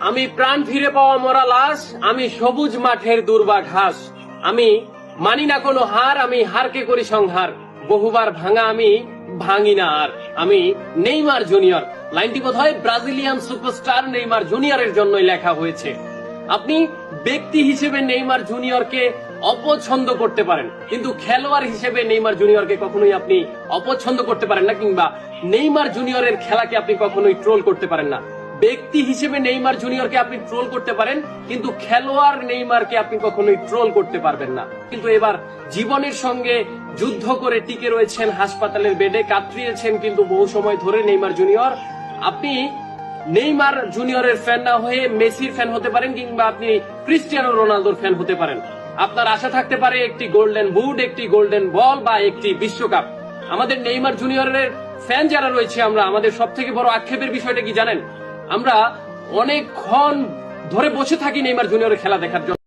আমি প্রাণ ফিরে পাওয়া মরা লাশ, আমি সবুজ মাঠের দুর্বা ঘাস। আমি মানি না কোনো হার, আমি হারকে করি সংহার। বহুবার ভাঙা আমি ভাঙি না আর। আমি নেইমার জুনিয়র। লাইনটি বোধহয় ব্রাজিলিয়ান সুপারস্টার নেইমার জুনিয়রের জন্যই লেখা হয়েছে। আপনি ব্যক্তি হিসেবে নেইমার জুনিয়রকে অপছন্দ করতে পারেন, কিন্তু খেলোয়াড় হিসেবে নেইমার জুনিয়রকে কখনোই আপনি অপছন্দ করতে পারেন না, কিংবা নেইমার জুনিয়রের খেলাকে আপনি কখনোই ট্রোল করতে পারেন না। ব্যক্তি হিসেবে নেইমার জুনিয়রকে আপনি ট্রোল করতে পারেন, কিন্তু খেলোয়াড় নেইমারকে আপনি কখনোই ট্রোল করতে পারবেন না। কিন্তু এবার জীবনের সঙ্গে যুদ্ধ করে টিকে রয়েছেন হাসপাতালের বেডে, কাতরিয়েছেন কিন্তু বহু সময় ধরে নেইমার জুনিয়র। আপনি নেইমার জুনিয়রের ফ্যান না হয়ে মেসির ফ্যান হতে পারেন, কিংবা আপনি ক্রিস্টিয়ানো রোনালদোর ফ্যান হতে পারেন। আপনার আশা থাকতে পারে একটি গোল্ডেন বুট, একটি গোল্ডেন বল বা একটি বিশ্বকাপ। আমাদের নেইমার জুনিয়রের ফ্যান যারা রয়েছে আমরা, আমাদের সব থেকে বড় আক্ষেপের বিষয়টা কি জানেন? আমরা অনেকক্ষণ ধরে বসে থাকি নেইমার জুনিয়রের খেলা দেখার জন্য।